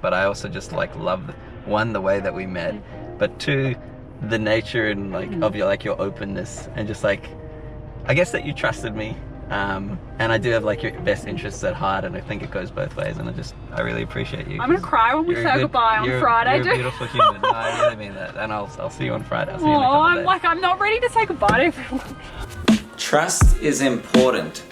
But I also just like love, one, the way that we met, but two, the nature and like of your openness, and just like, I guess that you trusted me. And I do have like your best interests at heart, and I think it goes both ways, and I really appreciate you. I'm gonna cry when we say goodbye on Friday. You're a beautiful human. No, I really mean that, and I'll see you on Friday. I'll see you in a couple days. I'm not ready to say goodbye to everyone. Trust is important.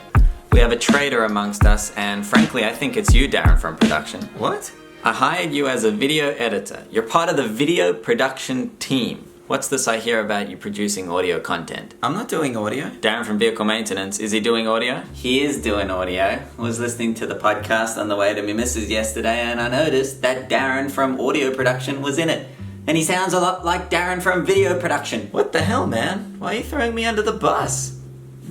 We have a traitor amongst us, and frankly, I think it's you, Darren, from production. What? I hired you as a video editor. You're part of the video production team. What's this I hear about you producing audio content? I'm not doing audio. Darren from Vehicle Maintenance, is he doing audio? He is doing audio. I was listening to the podcast on the way to my missus yesterday, and I noticed that Darren from audio production was in it. And he sounds a lot like Darren from video production. What the hell, man? Why are you throwing me under the bus?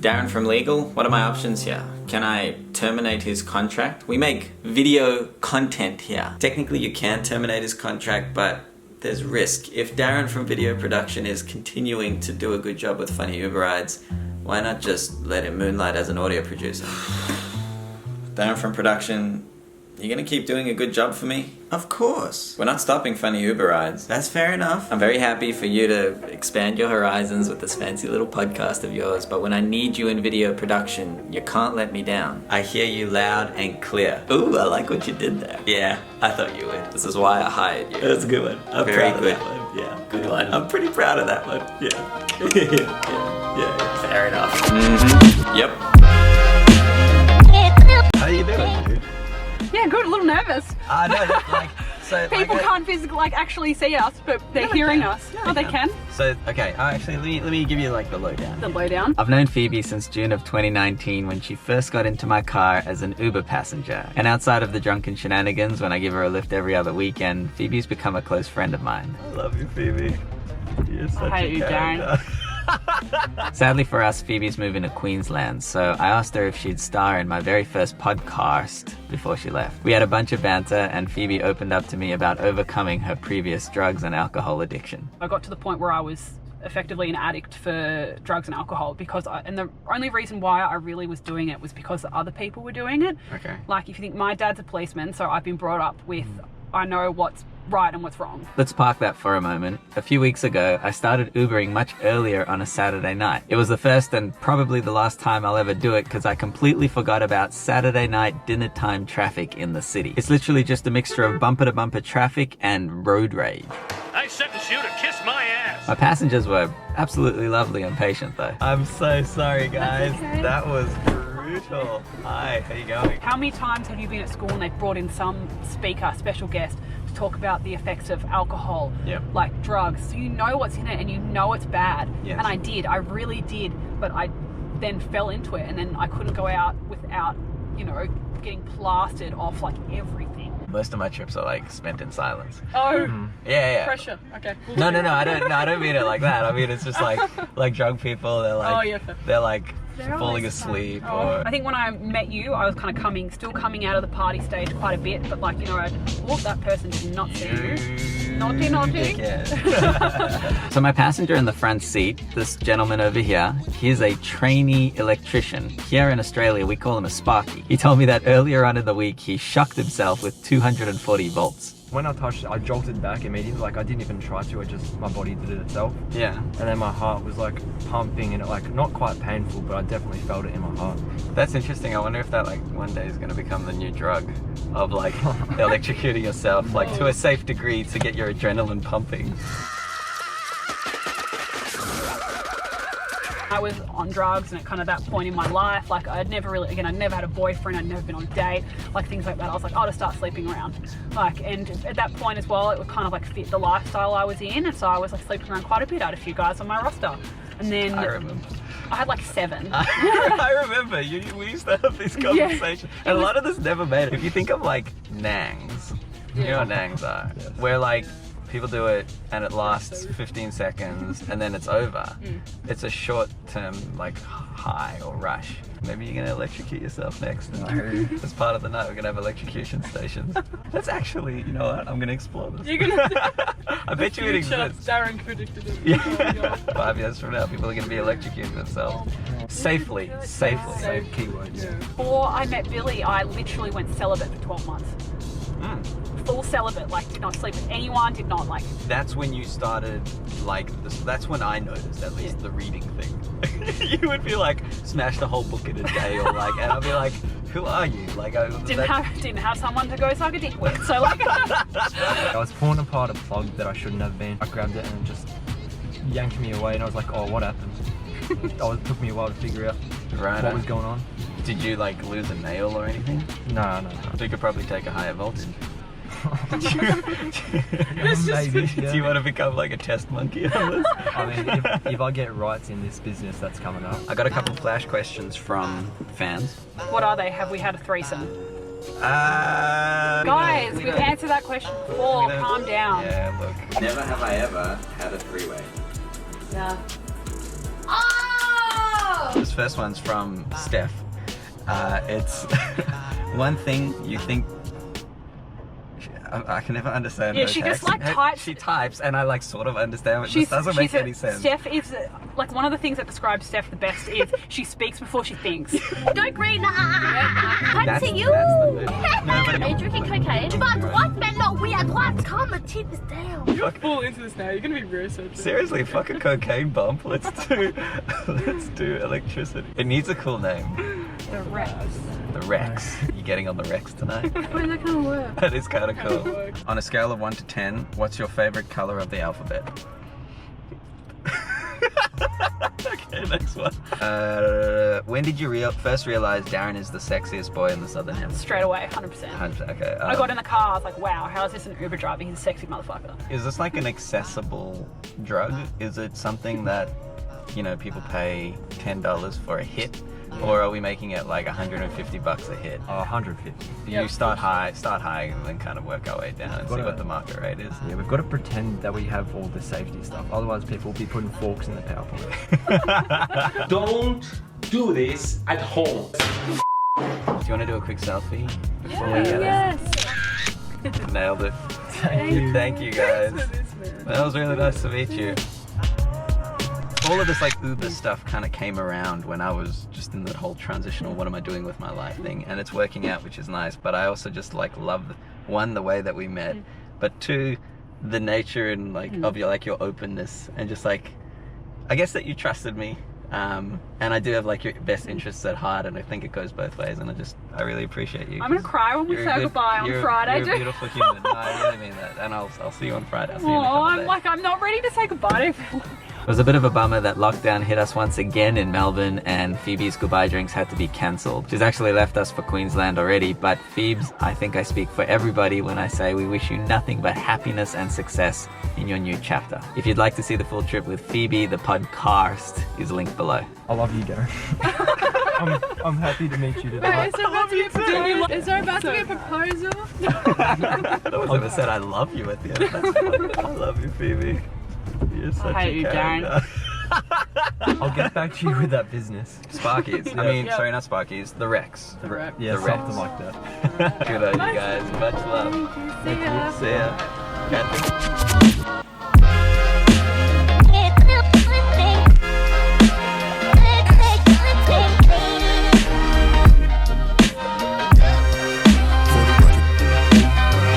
Darren from legal, what are my options here? Can I terminate his contract? We make video content here. Technically you can terminate his contract, but there's risk. If Darren from video production is continuing to do a good job with funny Uber rides, why not just let him moonlight as an audio producer? Darren from production, you gonna keep doing a good job for me? Of course. We're not stopping funny Uber rides. That's fair enough. I'm very happy for you to expand your horizons with this fancy little podcast of yours, but when I need you in video production, you can't let me down. I hear you loud and clear. Ooh, I like what you did there. Yeah, I thought you would. This is why I hired you. That's a good one. I'm very proud of that one. Yeah, good one. I'm pretty proud of that one. Yeah. yeah. Fair enough. Yep. How you doing, dude? Yeah, good. A little nervous. I know, like, so people like, can't physically actually see us, but they're hearing us. Yeah, oh, they can. So okay, actually, let me give you like the lowdown. The lowdown. I've known Phoebe since June of 2019 when she first got into my car as an Uber passenger. And outside of the drunken shenanigans when I give her a lift every other weekend, Phoebe's become a close friend of mine. I love you, Phoebe. You're such I hate you, Darren. Sadly for us, Phoebe's moving to Queensland, so I asked her if she'd star in my very first podCARST before she left. We had a bunch of banter, and Phoebe opened up to me about overcoming her previous drugs and alcohol addiction. I got to the point where I was effectively an addict for drugs and alcohol and the only reason why I really was doing it was because other people were doing it. Okay. Like, if you think, my dad's a policeman, so I've been brought up with, I know what's right and what's wrong. Let's park that for a moment. A few weeks ago, I started Ubering much earlier on a Saturday night. It was the first and probably the last time I'll ever do it because I completely forgot about Saturday night dinner time traffic in the city. It's literally just a mixture of bumper-to-bumper traffic and road rage. I sentenced you to kiss my ass. My passengers were absolutely lovely and patient though. I'm so sorry guys. Okay. That was brutal. Hi, how you going? How many times have you been at school and they've brought in some speaker, special guest, to talk about the effects of alcohol, like drugs, so you know what's in it and you know it's bad. Yes. And I really did, but I then fell into it, and then I couldn't go out without, you know, getting plastered off like everything. Most of my trips are like spent in silence. Oh, Yeah. pressure. Okay. No, I don't mean it like that. I mean it's just like drunk people. They're like, they're like falling asleep. Or I think when I met you, I was kind of still coming out of the party stage quite a bit, but like, you know, that person did not see you. Naughty. So my passenger in the front seat, this gentleman over here, he's a trainee electrician. Here in Australia, we call him a sparky. He told me that earlier on in the week, he shocked himself with 240 volts. When I touched it, I jolted back immediately. Like, I didn't even try to, my body did it itself. Yeah. And then my heart was like pumping, and it like, not quite painful, but I definitely felt it in my heart. That's interesting. I wonder if that like one day is going to become the new drug of like electrocuting yourself, like to a safe degree to get your adrenaline pumping. I was on drugs, and at kind of that point in my life, like I'd never had a boyfriend, I'd never been on a date, like things like that. I was like, I'll just start sleeping around. Like, and at that point as well, it would kind of like fit the lifestyle I was in, and so I was like sleeping around quite a bit. I had a few guys on my roster. And then I remember. I had like 7. I remember. We used to have these conversations. And a lot of this never made it. If you think of like nangs, you know what nangs are? Yes. Where like people do it and it lasts 15 seconds and then it's over. It's a short term like high or rush. Maybe you're gonna electrocute yourself next. And as part of the night, we're gonna have electrocution stations. That's actually, you know what? I'm gonna explore this. You're gonna I bet you it exists. Darren predicted it. Yeah. 5 years from now, people are gonna be electrocuting themselves. Safely. Safe keywords. Before I met Billy, I literally went celibate for 12 months. full celibate, like did not sleep with anyone, did not like. That's when you started, like, that's when I noticed, at least, the reading thing. You would be like, smashed a whole book in a day, or like, and I'd be like, who are you? Like, didn't have someone to go suck a dick with, so like. I was pulling apart a plug that I shouldn't have been. I grabbed it and it just yanked me away, and I was like, oh, what happened? It took me a while to figure out what was going on. Did you like lose a nail or anything? No. So you could probably take a higher voltage. Maybe, yeah. Do you want to become like a test monkey on this? I mean, if I get rights in this business, that's coming up. I got a couple flash questions from fans. What are they? Have we had a threesome? Guys, we've answered that question before. Calm down. Yeah, look. Never have I ever had a three-way. Yeah. This first one's from Steph. It's one thing you think. I can never understand. Yeah, her she text. just like types. She types, and I like sort of understand, but it doesn't make any sense. Steph is like one of the things that describes Steph the best is she speaks before she thinks. Don't green. Can't see you. Are you drinking cocaine? But what men not weird? What? Calm the tits down. You're full into this now. You're gonna be very social. Seriously, fuck a cocaine bump. Let's do electricity. It needs a cool name. The Rex. The Rex. You getting on the Rex tonight? Why is that gonna work? That is kind of cool. On a scale of 1 to 10, what's your favorite color of the alphabet? Okay, next one. When did you first realize Darren is the sexiest boy in the Southern Hemisphere? Straight away, 100%. Okay. I got in the car, I was like, wow, how is this an Uber driver? He's a sexy motherfucker. Is this like an accessible drug? Is it something that, you know, people pay $10 for a hit? Or are we making it like $150 a hit? Oh, 150. You start high and then kind of work our way down and see what the market rate is. Yeah, we've got to pretend that we have all the safety stuff. Otherwise, people will be putting forks in the PowerPoint. Don't do this at home. Do you want to do a quick selfie before we get it? Nailed it. Thank you guys. That was really nice to meet you. All of this like Uber stuff kind of came around when I was just in the whole transitional what am I doing with my life thing, and it's working out, which is nice, but I also just like love, one, the way that we met, but two, the nature and like of your openness, and just like, I guess that you trusted me, and I do have like your best interests at heart, and I think it goes both ways, and I really appreciate you. I'm gonna cry when we say goodbye on Friday. You're a beautiful human. No, I really mean that, and I'll see you on Friday. I'll see you in a couple days. I'm not ready to say goodbye to It was a bit of a bummer that lockdown hit us once again in Melbourne and Phoebe's goodbye drinks had to be cancelled. She's actually left us for Queensland already, but Phoebs, I think I speak for everybody when I say we wish you nothing but happiness and success in your new chapter. If you'd like to see the full trip with Phoebe, the podCARST is linked below. I love you, Darren. I'm happy to meet you today. Is there about to be a proposal? No one's ever said I love you at the end. That's funny. I love you, Phoebe. You're such I hate you, character. Darren. I'll get back to you with that business. Sparkies. I mean, sorry, not Sparkies. The Rex. The Rex. Yeah, the something Rex. like that. Good on you guys. Much love. See ya. See ya.